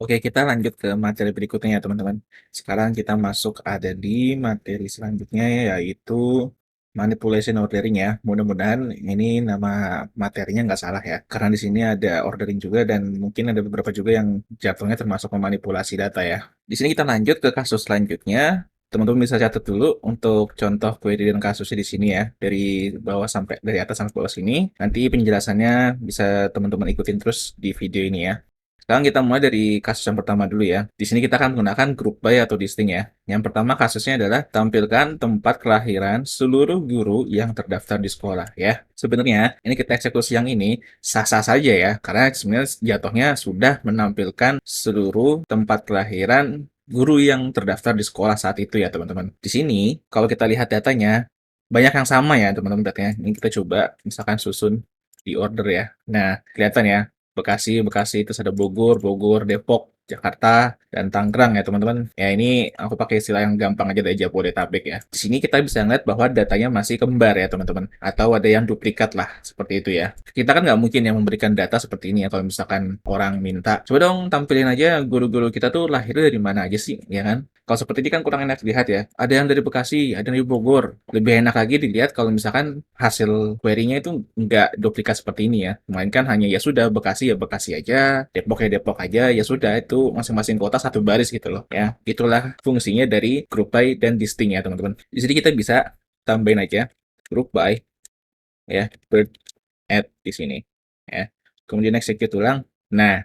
Oke, kita lanjut ke materi berikutnya ya teman-teman. Sekarang kita masuk ada di materi selanjutnya yaitu manipulation ordering ya. Mudah-mudahan ini nama materinya nggak salah ya. Karena di sini ada ordering juga dan mungkin ada beberapa juga yang jatuhnya termasuk memanipulasi data ya. Di sini kita lanjut ke kasus selanjutnya. Teman-teman bisa catat dulu untuk contoh query dan kasusnya di sini ya. Dari atas sampai bawah sini. Nanti penjelasannya bisa teman-teman ikutin terus di video ini ya. Sekarang kita mulai dari kasus yang pertama dulu ya. Di sini kita akan menggunakan group by atau distinct ya. Yang pertama kasusnya adalah tampilkan tempat kelahiran seluruh guru yang terdaftar di sekolah ya. Sebenarnya ini kita eksekusi yang ini sah-sah saja ya, karena sebenarnya jatuhnya sudah menampilkan seluruh tempat kelahiran guru yang terdaftar di sekolah saat itu ya teman-teman. Di sini kalau kita lihat datanya banyak yang sama ya teman-teman datanya. Ini kita coba misalkan susun di order ya. Nah, kelihatan ya. Bekasi, Bekasi, terus ada Bogor, Bogor, Depok, Jakarta, dan Tangerang ya teman-teman. Ya ini aku pakai istilah yang gampang aja dari Jabodetabek ya. Di sini kita bisa ngeliat bahwa datanya masih kembar ya teman-teman. Atau ada yang duplikat lah, seperti itu ya. Kita kan nggak mungkin yang memberikan data seperti ini ya kalau misalkan orang minta. Coba dong tampilin aja guru-guru kita tuh lahirnya dari mana aja sih, ya kan? Kalau seperti ini kan kurang enak dilihat ya. Ada yang dari Bekasi, ada yang dari Bogor. Lebih enak lagi dilihat kalau misalkan hasil query-nya itu nggak duplikat seperti ini ya. Melainkan hanya ya sudah Bekasi ya Bekasi aja, Depok ya Depok aja, ya sudah itu masing-masing kota satu baris gitu loh ya. Itulah fungsinya dari group by dan distinct ya teman-teman. Di sini kita bisa tambahin aja group by ya, bird add di sini ya. Kemudian execute ulang. Nah,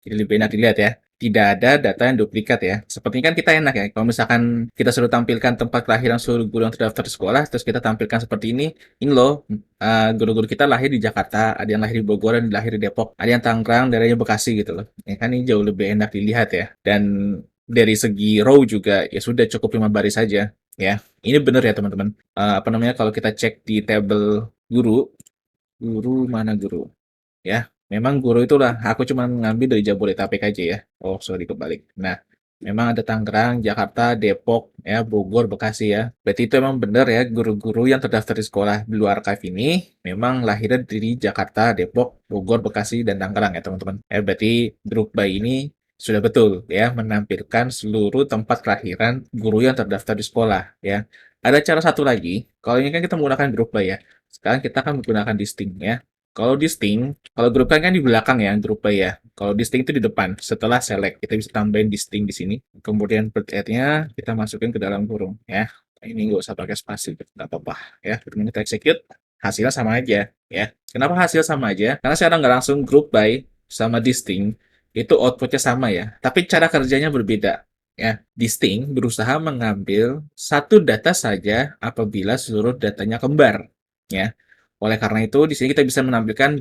jadi lebih enak dilihat ya. Tidak ada data yang duplikat ya. Sepertinya kan kita enak ya. Kalau misalkan kita suruh tampilkan tempat kelahiran seluruh guru yang terdaftar di sekolah, terus kita tampilkan seperti ini. Ini loh, guru-guru kita lahir di Jakarta, ada yang lahir di Bogor, dan lahir di Depok, ada yang Tangerang, daerahnya Bekasi gitu loh. Ya kan ini jauh lebih enak dilihat ya. Dan dari segi row juga ya sudah cukup 5 baris saja ya. Ini benar ya teman-teman. Apa namanya kalau kita cek di tabel guru, guru mana guru? Ya, memang guru itulah, aku cuma ngambil dari Jabodetabek aja ya. Oh, sorry kebalik. Nah, memang ada Tangerang, Jakarta, Depok, ya, Bogor, Bekasi ya. Berarti itu emang benar ya, guru-guru yang terdaftar di sekolah di luar archive ini memang lahirnya dari Jakarta, Depok, Bogor, Bekasi, dan Tangerang ya teman-teman. Berarti grup by ini sudah betul ya, menampilkan seluruh tempat kelahiran guru yang terdaftar di sekolah ya. Ada cara satu lagi, kalau ini kan kita menggunakan grup by ya. Sekarang kita akan menggunakan distinct ya. Kalau distinct, kalau grup kan di belakang ya, grup by ya. Kalau distinct itu di depan. Setelah select, kita bisa tambahin distinct di sini. Kemudian birth nya kita masukin ke dalam kurung ya. Ini nggak usah pakai spasi, nggak apa-apa ya. Kemudian kita execute, hasilnya sama aja ya. Kenapa hasil sama aja? Karena sekarang nggak langsung group by sama distinct, itu outputnya sama ya. Tapi cara kerjanya berbeda ya. Distinct berusaha mengambil satu data saja apabila seluruh datanya kembar ya. Oleh karena itu, di sini kita bisa menampilkan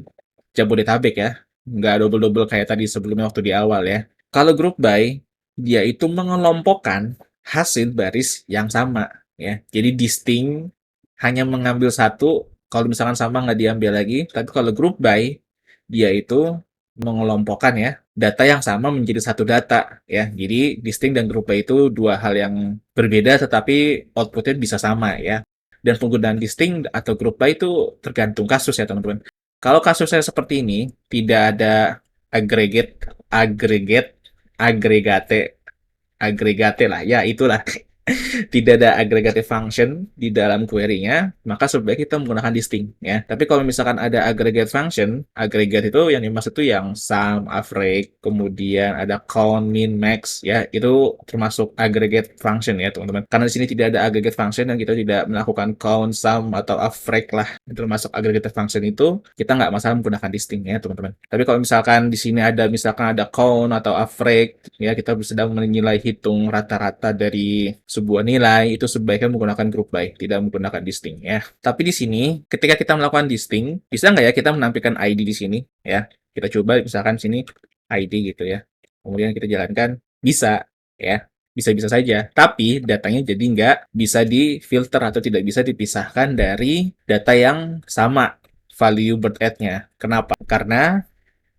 Jabodetabek ya. Nggak double-double kayak tadi sebelumnya waktu di awal ya. Kalau group by, dia itu mengelompokkan hasil baris yang sama ya. Jadi distinct hanya mengambil satu, kalau misalkan sama nggak diambil lagi. Tapi kalau group by, dia itu mengelompokkan ya data yang sama menjadi satu data ya. Jadi distinct dan group by itu dua hal yang berbeda tetapi outputnya bisa sama ya. Dan penggunaan distinct atau group by itu tergantung kasus ya teman-teman. Kalau kasusnya seperti ini, tidak ada aggregate, aggregate, agregate, agregate lah, ya itulah tidak ada aggregative function di dalam query-nya, maka sebaiknya kita menggunakan distinct ya. Tapi kalau misalkan ada aggregate function, aggregate itu yang dimaksud itu yang sum, average, kemudian ada count, min, max ya, itu termasuk aggregate function ya, teman-teman. Karena di sini tidak ada aggregate function dan kita tidak melakukan count, sum atau average lah, itu termasuk aggregate function itu, kita nggak masalah menggunakan distinct ya, teman-teman. Tapi kalau misalkan di sini ada misalkan ada count atau average ya, kita sedang menilai hitung rata-rata dari sebuah nilai, itu sebaiknya menggunakan group by, tidak menggunakan distinct ya. Tapi di sini ketika kita melakukan distinct, bisa nggak ya kita menampilkan ID di sini ya? Kita coba misalkan sini ID gitu ya. Kemudian kita jalankan, bisa ya. Bisa-bisa saja, tapi datanya jadi nggak bisa di-filter atau tidak bisa dipisahkan dari data yang sama value birth nya. Kenapa? Karena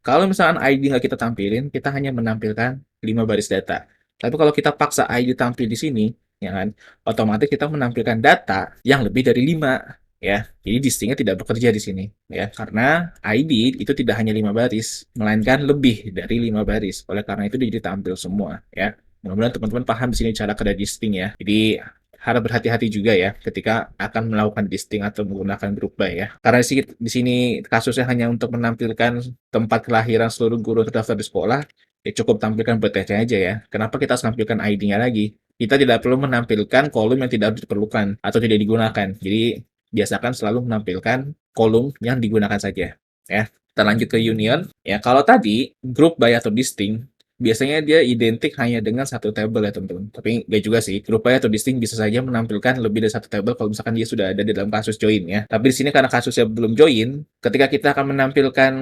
kalau misalkan ID nggak kita tampilin, kita hanya menampilkan 5 baris data. Tapi kalau kita paksa ID tampil di sini, ya kan, otomatis kita menampilkan data yang lebih dari 5. ya. Jadi distingnya tidak bekerja di sini, ya. Karena ID itu tidak hanya 5 baris, melainkan lebih dari 5 baris. Oleh karena itu dia jadi tampil semua, ya. Mudah-mudahan teman-teman paham di sini cara kerja disting ya. Jadi harap berhati-hati juga ya ketika akan melakukan disting atau menggunakan group by ya. Karena di sini kasusnya hanya untuk menampilkan tempat kelahiran seluruh guru terdaftar di sekolah, ya cukup tampilkan BTC aja ya. Kenapa kita harus tampilkan ID-nya lagi? Kita tidak perlu menampilkan kolom yang tidak diperlukan atau tidak digunakan. Jadi biasakan selalu menampilkan kolom yang digunakan saja. Ya, kita lanjut ke union. Ya, kalau tadi group by atau distinct biasanya dia identik hanya dengan satu table ya teman-teman. Tapi nggak juga sih. Group by atau distinct bisa saja menampilkan lebih dari satu table kalau misalkan dia sudah ada di dalam kasus join ya. Tapi di sini karena kasusnya belum join, ketika kita akan menampilkan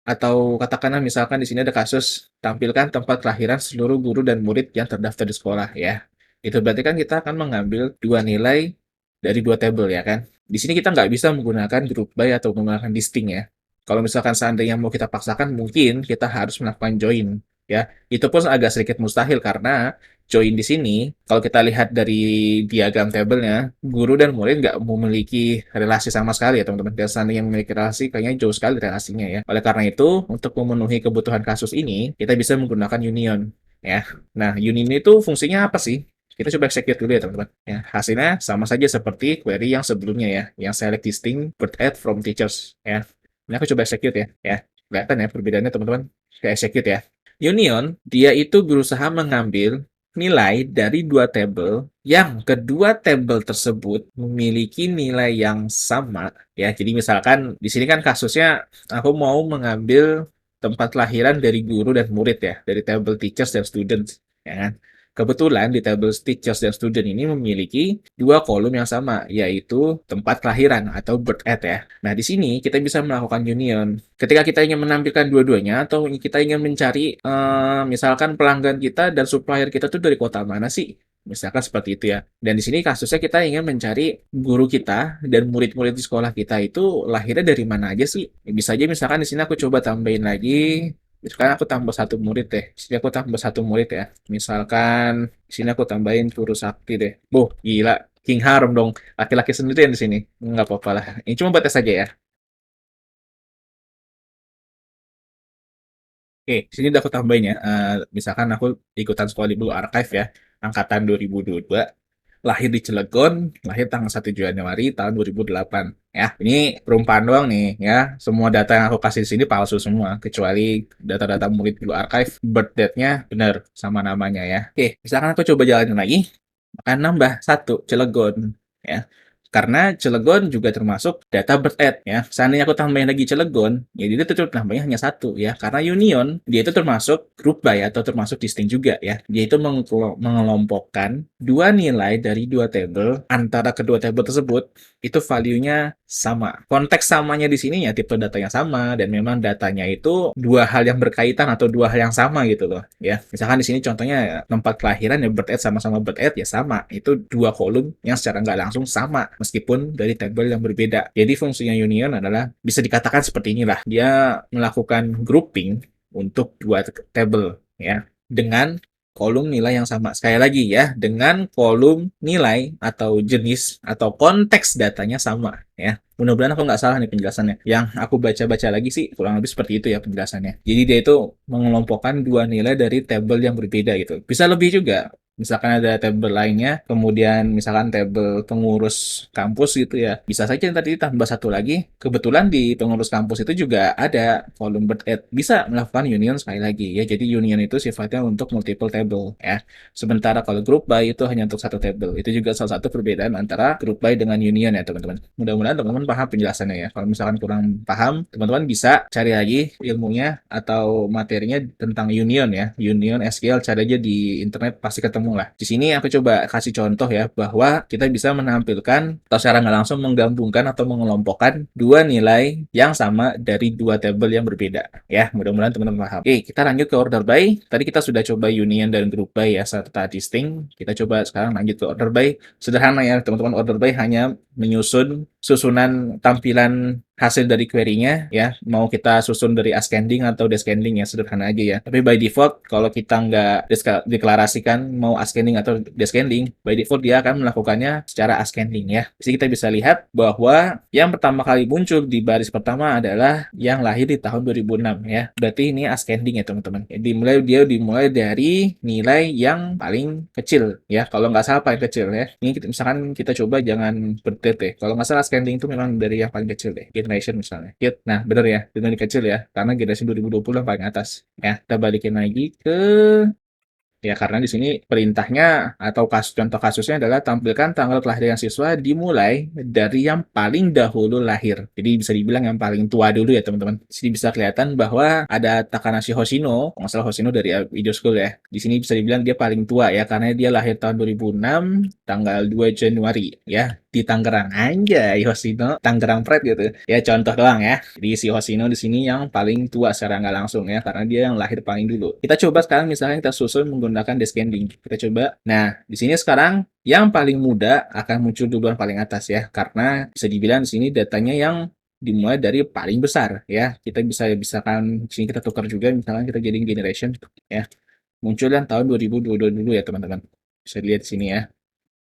atau katakanlah misalkan di sini ada kasus tampilkan tempat kelahiran seluruh guru dan murid yang terdaftar di sekolah ya. Itu berarti kan kita akan mengambil dua nilai dari dua table ya kan. Di sini kita nggak bisa menggunakan group by atau menggunakan distinct ya. Kalau misalkan seandainya mau kita paksakan, mungkin kita harus melakukan join ya. Itu pun agak sedikit mustahil karena join di sini, kalau kita lihat dari diagram tabelnya, guru dan murid nggak memiliki relasi sama sekali ya teman-teman. Dan seandainya memiliki relasi, kayaknya jauh sekali relasinya ya. Oleh karena itu, untuk memenuhi kebutuhan kasus ini, kita bisa menggunakan union ya. Nah, union itu fungsinya apa sih? Kita coba execute dulu ya teman-teman. Ya, hasilnya sama saja seperti query yang sebelumnya ya, yang select distinct but add from teachers ya. Ini aku coba execute ya. Ya, kelihatan ya perbedaannya teman-teman. Kita execute ya. Union, dia itu berusaha mengambil nilai dari dua tabel yang kedua tabel tersebut memiliki nilai yang sama ya. Jadi misalkan di sini kan kasusnya aku mau mengambil tempat kelahiran dari guru dan murid ya, dari tabel teachers dan students ya kan. Kebetulan di table teachers dan student ini memiliki dua kolom yang sama, yaitu tempat kelahiran atau birth at ya. Nah, di sini kita bisa melakukan union. Ketika kita ingin menampilkan dua-duanya atau kita ingin mencari misalkan pelanggan kita dan supplier kita tuh dari kota mana sih? Misalkan seperti itu ya. Dan di sini kasusnya kita ingin mencari guru kita dan murid-murid di sekolah kita itu lahirnya dari mana aja sih? Bisa aja misalkan di sini aku coba tambahin lagi. Sekarang aku tambah satu murid deh. Di sini aku tambah satu murid ya. Misalkan di sini aku tambahin Puru Sakti deh. Boh, gila. King Harem dong. Laki-laki sendirian di sini. Nggak apa-apa lah. Ini cuma batas saja ya. Oke, sini udah aku tambahin ya. Misalkan aku ikutan sekolah di Blue Archive ya, angkatan 2022, lahir di Cilegon, lahir tanggal 1 Januari tahun 2008. Ya, ini perumpamaan doang nih ya. Semua data yang aku kasih di sini palsu semua, kecuali data-data murid Blue Archive, birth date-nya benar sama namanya ya. Oke, misalkan aku coba jalanin lagi, akan nambah satu Cilegon ya. Karena Cilegon juga termasuk data birth at ya. Seandainya aku tambahin lagi Cilegon, ya dia tetap nambahnya hanya satu ya. Karena Union dia itu termasuk group by atau termasuk distinct juga ya. Dia itu mengelompokkan dua nilai dari dua table antara kedua table tersebut itu value-nya sama. Konteks samanya di sini ya tipe datanya sama dan memang datanya itu dua hal yang berkaitan atau dua hal yang sama gitu loh ya. Misalkan di sini contohnya ya, tempat kelahiran ya birth at sama-sama birth at ya sama. Itu dua kolom yang secara nggak langsung sama meskipun dari tabel yang berbeda. Jadi fungsinya union adalah bisa dikatakan seperti inilah. Dia melakukan grouping untuk dua table ya dengan kolom nilai yang sama. Sekali lagi ya, dengan kolom nilai atau jenis atau konteks datanya sama ya. Mudah-mudahan aku nggak salah nih penjelasannya. Yang aku baca-baca lagi sih kurang lebih seperti itu ya penjelasannya. Jadi dia itu mengelompokkan dua nilai dari tabel yang berbeda gitu. Bisa lebih juga. Misalkan ada tabel lainnya, kemudian misalkan tabel pengurus kampus gitu ya. Bisa saja tadi tambah satu lagi. Kebetulan di pengurus kampus itu juga ada kolom birth at. Bisa melakukan union sekali lagi ya. Jadi union itu sifatnya untuk multiple table ya. Sementara kalau group by itu hanya untuk satu table. Itu juga salah satu perbedaan antara group by dengan union ya teman-teman. Mudah-mudahan teman-teman paham penjelasannya ya. Kalau misalkan kurang paham, teman-teman bisa cari lagi ilmunya atau materinya tentang union ya. Union SQL cari aja di internet pasti ketemu lah. Di sini aku coba kasih contoh ya bahwa kita bisa menampilkan atau secara nggak langsung menggabungkan atau mengelompokkan dua nilai yang sama dari dua tabel yang berbeda. Ya, mudah-mudahan teman-teman paham. Oke, kita lanjut ke order by. Tadi kita sudah coba union dan group by ya serta distinct. Kita coba sekarang lanjut ke order by. Sederhana ya teman-teman, order by hanya menyusun susunan tampilan hasil dari query-nya ya, mau kita susun dari ascending atau descending ya, sederhana aja ya. Tapi by default kalau kita nggak deklarasikan mau ascending atau descending, by default dia akan melakukannya secara ascending ya. Jadi kita bisa lihat bahwa yang pertama kali muncul di baris pertama adalah yang lahir di tahun 2006 ya. Berarti ini ascending ya teman-teman. Dia dimulai dari nilai yang paling kecil ya. Kalau nggak salah paling kecil ya. Ini misalkan kita coba jangan berdate ya. Kalau nggak salah ascending itu memang dari yang paling kecil deh. Generation misalnya. Nah, bener ya. Dari kecil ya. Karena generasi 2020 yang paling atas. Ya, kita balikin lagi ke ya, karena di sini perintahnya atau contoh kasusnya adalah tampilkan tanggal kelahiran siswa dimulai dari yang paling dahulu lahir. Jadi bisa dibilang yang paling tua dulu ya teman-teman. Di sini bisa kelihatan bahwa ada Takanashi Hoshino, kalau nggak salah Hoshino dari Video School ya. Di sini bisa dibilang dia paling tua ya, karena dia lahir tahun 2006, tanggal 2 Januari ya. Di Tangerang aja, Hoshino, Tangerang Pride gitu. Ya contoh doang ya. Jadi si Hoshino di sini yang paling tua secara nggak langsung ya, karena dia yang lahir paling dulu. Kita coba sekarang misalnya kita susun menggunakan descending. Kita coba. Nah, di sini sekarang yang paling muda akan muncul duluan paling atas ya, karena bisa dibilang di sini datanya yang dimulai dari paling besar ya. Kita bisakan di sini kita tukar juga, misalnya kita jadi generation ya. Muncul yang tahun 2022 dulu ya teman-teman. Bisa dilihat di sini ya.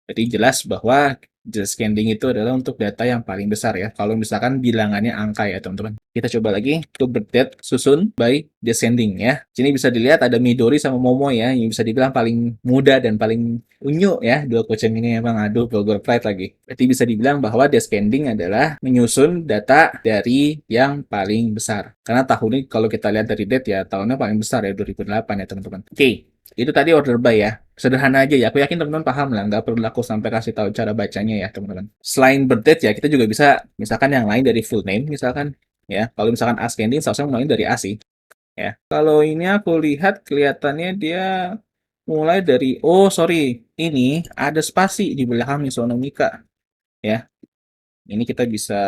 Jadi jelas bahwa descending itu adalah untuk data yang paling besar ya. Kalau misalkan bilangannya angka ya teman-teman. Kita coba lagi untuk birthdate susun by descending ya. Sini bisa dilihat ada Midori sama Momo ya, yang bisa dibilang paling muda dan paling unyu ya. Dua kucing ini emang aduh Bogor Pride lagi. Berarti bisa dibilang bahwa descending adalah menyusun data dari yang paling besar. Karena tahun ini kalau kita lihat dari date ya, tahunnya paling besar ya 2008 ya teman-teman. Oke. Itu tadi order by ya. Sederhana aja ya. Aku yakin teman-teman paham lah. Nggak perlu aku sampai kasih tahu cara bacanya ya teman-teman. Selain birthdate ya, kita juga bisa misalkan yang lain dari full name misalkan ya. Kalau misalkan ascending, seharusnya mulai dari A sih ya. Kalau ini aku lihat kelihatannya dia mulai dari oh sorry, ini ada spasi di belakang Misonomika ya. Ini kita bisa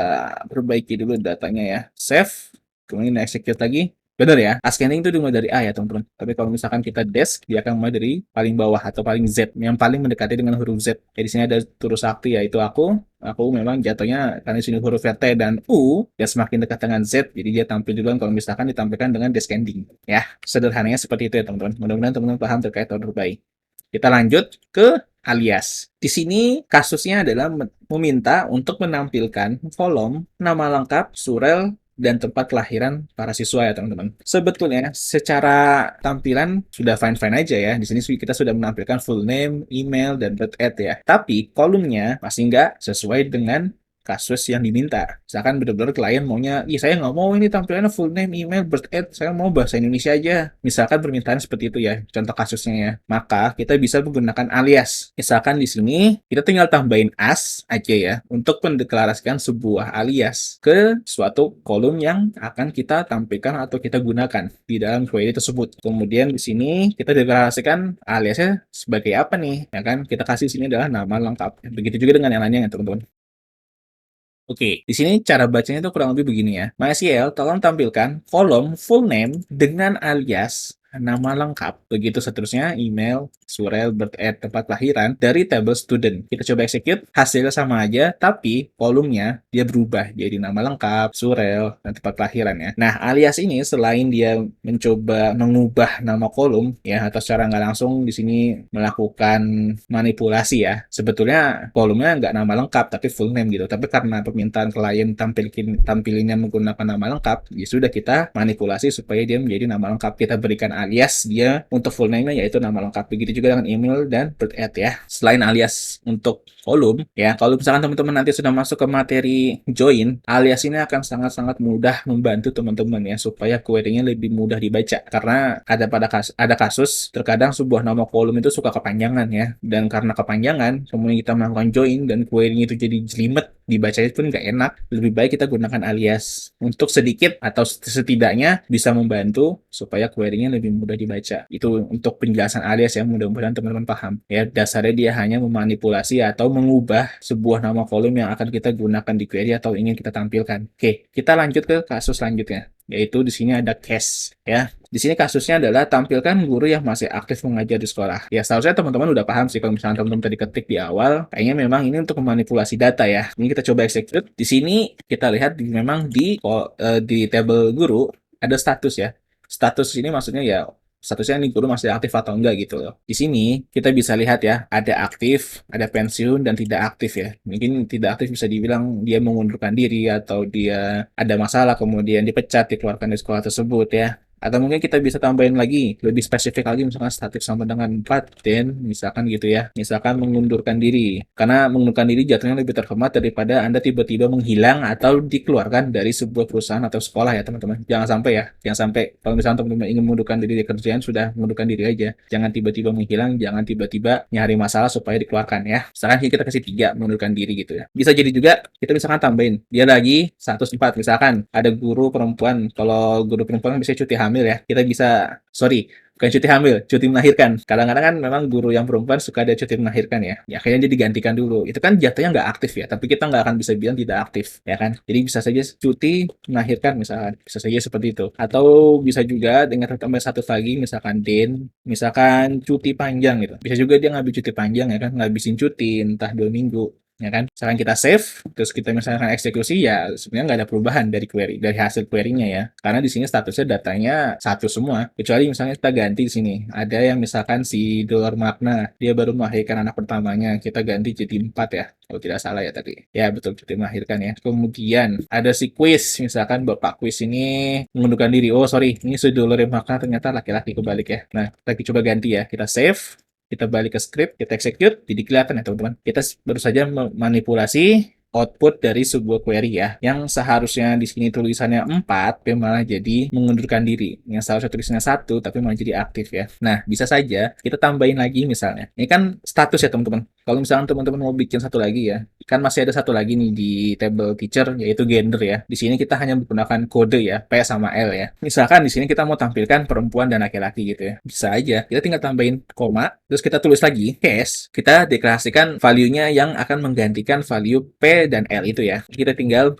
perbaiki dulu datanya ya. Save, kemudian execute lagi. Benar ya, ascending itu dimulai dari A ya teman-teman. Tapi kalau misalkan kita desk, dia akan mulai dari paling bawah atau paling Z, yang paling mendekati dengan huruf Z. Jadi di sini ada Turu Sakti yaitu aku. Aku memang jatuhnya karena di sini huruf T dan U, dia semakin dekat dengan Z, jadi dia tampil duluan kalau misalkan ditampilkan dengan descending. Ya, sederhananya seperti itu ya teman-teman. Mudah-mudahan teman-teman paham terkait order by. Kita lanjut ke alias. Di sini kasusnya adalah meminta untuk menampilkan kolom nama lengkap, surel, dan tempat kelahiran para siswa ya teman-teman. Sebetulnya secara tampilan sudah fine-fine aja ya. Di sini kita sudah menampilkan full name, email, dan birth ya. Tapi kolomnya masih nggak sesuai dengan kasus yang diminta. Misalkan benar-benar klien maunya, ih saya nggak mau ini tampilannya full name, email, birth saya mau bahasa Indonesia aja. Misalkan permintaan seperti itu ya, contoh kasusnya ya. Maka kita bisa menggunakan alias. Misalkan di sini kita tinggal tambahin as aja ya, untuk mendeklarasikan sebuah alias ke suatu kolom yang akan kita tampilkan atau kita gunakan di dalam query tersebut. Kemudian di sini kita deklarasikan aliasnya sebagai apa nih, ya kan? Kita kasih sini adalah nama lengkap. Begitu juga dengan yang lainnya ya teman-teman. Oke, di sini cara bacanya itu kurang lebih begini ya. MySQL, tolong tampilkan kolom full name dengan alias nama lengkap, begitu seterusnya, email, surel, birth tempat kelahiran dari table student. Kita coba execute, hasilnya sama aja, tapi kolomnya dia berubah jadi nama lengkap, surel, dan tempat kelahiran ya. Nah, alias ini selain dia mencoba mengubah nama kolom ya, atau secara nggak langsung di sini melakukan manipulasi ya. Sebetulnya kolomnya nggak nama lengkap, tapi full name gitu. Tapi karena permintaan klien tampilinnya menggunakan nama lengkap, ya sudah kita manipulasi supaya dia menjadi nama lengkap. Kita berikan alias dia untuk full name-nya yaitu nama lengkap. Begitu juga dengan email dan birth ya. Selain alias untuk kolom ya, kalau misalkan teman-teman nanti sudah masuk ke materi join, alias ini akan sangat-sangat mudah membantu teman-teman ya supaya query-nya lebih mudah dibaca, karena ada kasus terkadang sebuah nama kolom itu suka kepanjangan ya, dan karena kepanjangan kemudian kita melakukan join dan query-nya itu jadi jelimet, dibacanya pun nggak enak. Lebih baik kita gunakan alias untuk sedikit atau setidaknya bisa membantu supaya query-nya lebih mudah dibaca. Itu untuk penjelasan alias ya, mudah-mudahan teman-teman paham. Ya, dasarnya dia hanya memanipulasi atau mengubah sebuah nama kolom yang akan kita gunakan di query atau ingin kita tampilkan. Oke, kita lanjut ke kasus selanjutnya, yaitu di sini ada case ya. Di sini kasusnya adalah tampilkan guru yang masih aktif mengajar di sekolah. Ya, seharusnya teman-teman udah paham sih kalau misalnya teman-teman tadi ketik di awal, kayaknya memang ini untuk memanipulasi data ya. Ini kita coba execute. Di sini kita lihat memang di table guru ada status ya. Status ini maksudnya ya statusnya ini guru masih aktif atau enggak gitu loh. Di sini kita bisa lihat ya, ada aktif, ada pensiun, dan tidak aktif ya. Mungkin tidak aktif bisa dibilang dia mengundurkan diri atau dia ada masalah kemudian dipecat, dikeluarkan dari sekolah tersebut ya. Atau mungkin kita bisa tambahin lagi, lebih spesifik lagi, misalkan statif sama dengan 4, dan misalkan gitu ya. Misalkan mengundurkan diri. Karena mengundurkan diri jatuhnya lebih terhormat daripada Anda tiba-tiba menghilang atau dikeluarkan dari sebuah perusahaan atau sekolah ya teman-teman. Jangan sampai ya. Jangan sampai kalau misalnya teman-teman ingin mengundurkan diri dari kerjaan, sudah mengundurkan diri aja. Jangan tiba-tiba menghilang, jangan tiba-tiba nyari masalah supaya dikeluarkan ya. Misalkan kita kasih 3, mengundurkan diri gitu ya. Bisa jadi juga kita misalkan tambahin. Dia lagi 104, misalkan ada guru perempuan. Kalau guru perempuan bisa cuti hamil ya, kita bisa, bukan cuti hamil, cuti melahirkan. Kadang-kadang kan memang guru yang perempuan suka ada cuti melahirkan ya. Ya kayaknya dia digantikan dulu. Itu kan jatuhnya nggak aktif ya, tapi kita nggak akan bisa bilang tidak aktif, ya kan? Jadi bisa saja cuti melahirkan misalkan, bisa saja seperti itu. Atau bisa juga dengan tambah satu lagi, misalkan Den, misalkan cuti panjang gitu. Bisa juga dia ngambil cuti panjang ya kan, ngabisin cuti entah 2 minggu, ya kan? Misalkan kita save, terus kita misalkan eksekusi, ya sebenarnya nggak ada perubahan dari query, dari hasil query-nya ya. Karena di sini statusnya datanya satu semua. Kecuali misalnya kita ganti di sini. Ada yang misalkan si dolar makna, dia baru melahirkan anak pertamanya, kita ganti jadi 4 ya. Kalau tidak salah ya tadi. Ya betul, cuti melahirkan ya. Kemudian ada si quiz, misalkan Bapak quiz ini mengundurkan diri. Oh sorry, ini si dolar makna ternyata laki-laki, kebalik ya. Nah, kita coba ganti ya. Kita save, kita balik ke script, kita execute, jadi kelihatan ya teman-teman. Kita baru saja memanipulasi output dari sebuah query ya, yang seharusnya di sini tulisannya 4, tapi malah jadi mengundurkan diri. Yang seharusnya tulisannya 1, tapi malah jadi aktif ya. Nah, bisa saja kita tambahin lagi misalnya. Ini kan status ya teman-teman. Kalau misalnya teman-teman mau bikin satu lagi ya, kan masih ada satu lagi nih di table teacher, yaitu gender ya. Di sini kita hanya menggunakan kode ya, P sama L ya. Misalkan di sini kita mau tampilkan perempuan dan laki-laki gitu ya. Bisa aja, kita tinggal tambahin koma, terus kita tulis lagi case, kita deklarasikan value-nya yang akan menggantikan value P dan L itu ya. Kita tinggal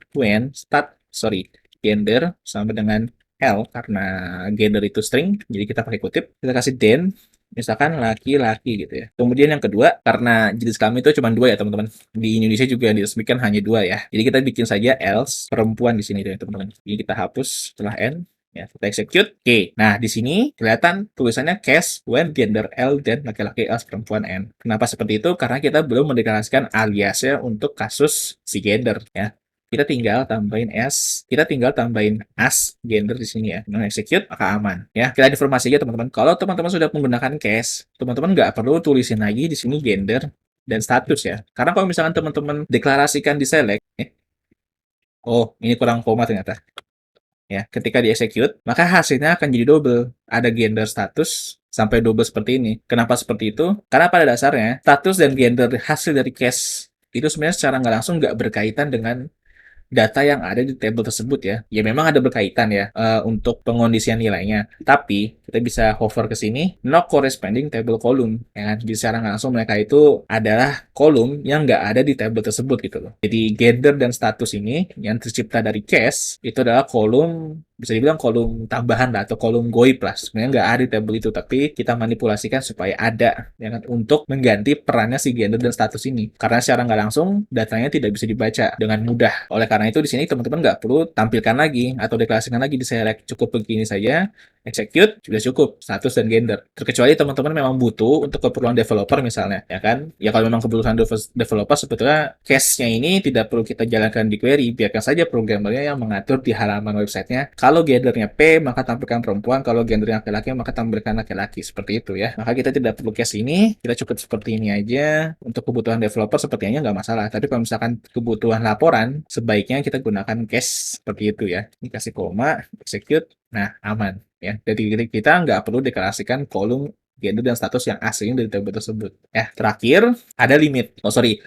gender sama dengan L, karena gender itu string, jadi kita pakai kutip. Kita kasih den, misalkan laki-laki gitu ya. Kemudian yang kedua, karena jenis kelamin itu cuma 2 ya teman-teman. Di Indonesia juga diresmikan hanya 2 ya. Jadi kita bikin saja else perempuan di sini ya teman-teman. Jadi kita hapus setelah n. Ya, kita execute. Oke. Nah, di sini kelihatan tulisannya case when gender L dan laki-laki else perempuan N. Kenapa seperti itu? Karena kita belum mendeklarasikan aliasnya untuk kasus si gender ya. Kita tinggal tambahin as gender di sini ya. Nah, execute maka aman ya. Kita informasi aja teman-teman. Kalau teman-teman sudah menggunakan case, teman-teman nggak perlu tulisin lagi di sini gender dan status ya. Karena kalau misalkan teman-teman deklarasikan di select, oh ini kurang koma ternyata. Ya, ketika di-execute, maka hasilnya akan jadi double. Ada gender status sampai double seperti ini. Kenapa seperti itu? Karena pada dasarnya, status dan gender hasil dari case itu sebenarnya secara nggak langsung nggak berkaitan dengan data yang ada di table tersebut ya. Ya memang ada berkaitan ya untuk pengondisian nilainya. Tapi kita bisa hover ke sini, no corresponding table column. Ya kan? Jadi secara nggak langsung mereka itu adalah kolom yang nggak ada di table tersebut gitu loh. Jadi gender dan status ini yang tercipta dari case itu adalah kolom, bisa dibilang kolom tambahan lah atau kolom goib lah. Sebenarnya nggak ada di table itu, tapi kita manipulasikan supaya ada ya kan? Untuk mengganti perannya si gender dan status ini. Karena secara nggak langsung datanya tidak bisa dibaca dengan mudah. Oleh karena itu di sini teman-teman nggak perlu tampilkan lagi atau deklarasikan lagi di select, cukup begini saja, execute, sudah cukup status dan gender. Terkecuali teman-teman memang butuh untuk keperluan developer misalnya, ya kan? Ya kalau memang kebutuhan developer sebetulnya case-nya ini tidak perlu kita jalankan di query, biarkan saja programmernya yang mengatur di halaman websitenya. Kalau gendernya P, maka tampilkan perempuan, kalau gendernya laki-laki, maka tampilkan laki-laki, seperti itu ya. Maka kita tidak perlu case ini, kita cukup seperti ini aja. Untuk kebutuhan developer sepertinya nggak masalah, tapi kalau misalkan kebutuhan laporan, sebaiknya kita gunakan case seperti itu ya. Ini kasih koma, execute, nah aman ya. Jadi kita nggak perlu deklarasikan kolom gender dan status yang aslinya dari table tersebut. Terakhir ada limit.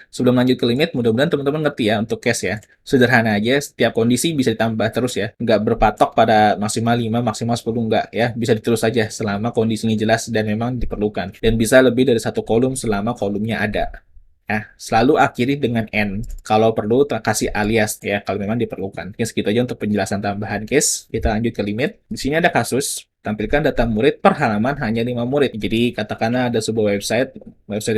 Sebelum lanjut ke limit, mudah-mudahan teman-teman ngerti ya untuk case ya. Sederhana aja, setiap kondisi bisa ditambah terus ya. Nggak berpatok pada maksimal 5, maksimal 10, nggak ya. Bisa diterus saja selama kondisinya jelas dan memang diperlukan. Dan bisa lebih dari satu kolom selama kolomnya ada. Selalu akhiri dengan N. Kalau perlu, kasih alias ya, kalau memang diperlukan. Ya, segitu aja untuk penjelasan tambahan case. Kita lanjut ke limit. Di sini ada kasus. tampilkan data murid per halaman hanya 5 murid. Jadi katakanlah ada sebuah website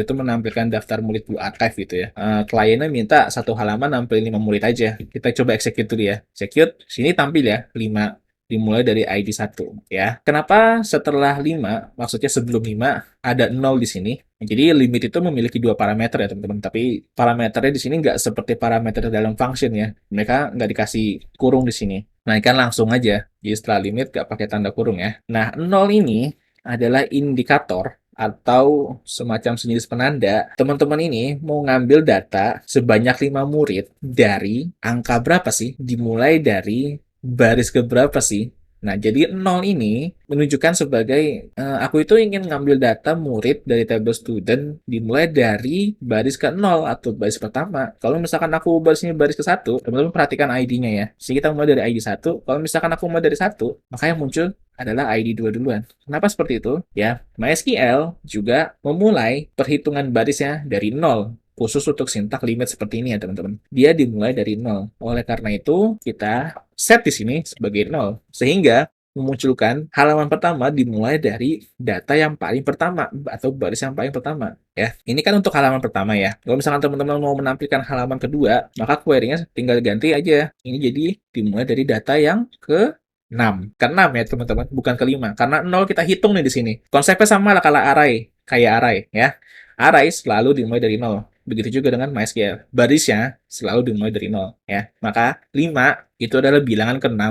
itu menampilkan daftar murid Blue Archive gitu ya. Kliennya minta satu halaman nampilin 5 murid aja. Kita coba execute dulu ya. Execute, sini tampil ya 5 dimulai dari ID 1 ya. Kenapa setelah 5, maksudnya sebelum 5 ada 0 di sini. Jadi limit itu memiliki dua parameter ya teman-teman. Tapi parameternya di sini nggak seperti parameter dalam function ya. Mereka nggak dikasih kurung di sini. Nah, kan langsung aja. Jadi setelah limit nggak pakai tanda kurung ya. Nah, 0 ini adalah indikator atau semacam sejenis penanda teman-teman ini mau ngambil data sebanyak 5 murid dari angka berapa sih? Dimulai dari baris ke berapa sih? Nah, jadi 0 ini menunjukkan sebagai aku itu ingin ngambil data murid dari table student dimulai dari baris ke 0 atau baris pertama. Kalau misalkan aku barisnya baris ke 1, teman-teman perhatikan ID-nya ya. Jadi kita mulai dari ID 1. Kalau misalkan aku mulai dari 1, maka yang muncul adalah ID 2 duluan. Kenapa seperti itu? Ya, MySQL juga memulai perhitungan barisnya dari 0 khusus untuk sintak limit seperti ini ya teman-teman. Dia dimulai dari 0. Oleh karena itu, kita set di sini sebagai 0. Sehingga memunculkan halaman pertama dimulai dari data yang paling pertama atau baris yang paling pertama ya. Ini kan untuk halaman pertama ya. Kalau misalkan teman-teman mau menampilkan halaman kedua, maka query-nya tinggal ganti aja. Ini jadi dimulai dari data yang ke 6. Ke 6 ya teman-teman, bukan ke 5. Karena 0 kita hitung nih di sini. Konsepnya sama lah kalau array, kayak array ya. Array selalu dimulai dari 0. Begitu juga dengan MySQL. Barisnya selalu dimulai dari 0 ya. Maka 5 itu adalah bilangan ke-6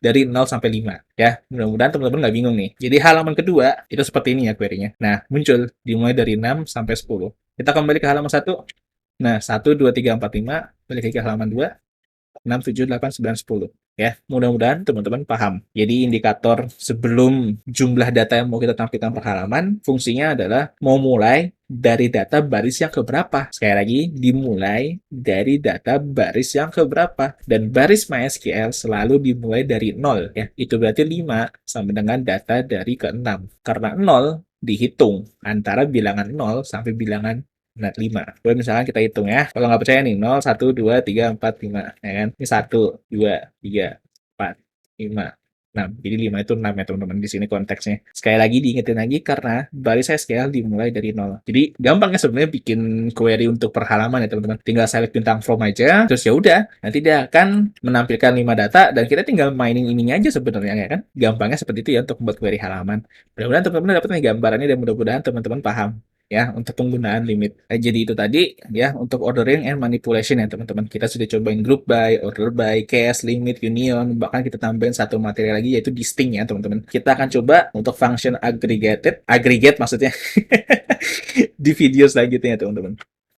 dari 0 sampai 5 ya. Mudah-mudahan teman-teman nggak bingung nih. Jadi halaman kedua itu seperti ini ya query-nya. Nah, muncul dimulai dari 6 sampai 10. Kita kembali ke halaman 1. Nah, 1 2 3 4 5 balik lagi ke halaman 2. 6, 7, 8, 9, 10 ya. Mudah-mudahan teman-teman paham. Jadi indikator sebelum jumlah data yang mau kita tampilkan per halaman, fungsinya adalah mau mulai dari data baris yang keberapa. Sekali lagi, dimulai dari data baris yang keberapa. Dan baris MySQL selalu dimulai dari 0 ya. Itu berarti 5 sama dengan data dari ke-6. Karena 0 dihitung antara bilangan 0 sampai bilangan 5. Kalau misalkan kita hitung ya. Kalau nggak percaya nih, 0, 1, 2, 3, 4, 5. Ya kan? Ini 1, 2, 3, 4, 5, 6. Jadi 5 itu 6 ya teman-teman. Di sini konteksnya. Sekali lagi diingetin lagi karena baris SQL dimulai dari 0. Jadi gampang ya sebenarnya bikin query untuk per halaman ya teman-teman. Tinggal select bintang from aja. Terus ya udah. Nanti dia akan menampilkan 5 data dan kita tinggal mainin ininya aja sebenarnya ya kan. Gampangnya seperti itu ya untuk membuat query halaman. Mudah-mudahan teman-teman dapat nih gambarannya dan mudah-mudahan teman-teman paham ya untuk penggunaan limit. Jadi itu tadi ya untuk ordering and manipulation ya teman-teman. Kita sudah cobain group by, order by, case, limit, union, bahkan kita tambahin satu materi lagi yaitu distinct ya teman-teman. Kita akan coba untuk function aggregate maksudnya di video selanjutnya ya teman-teman.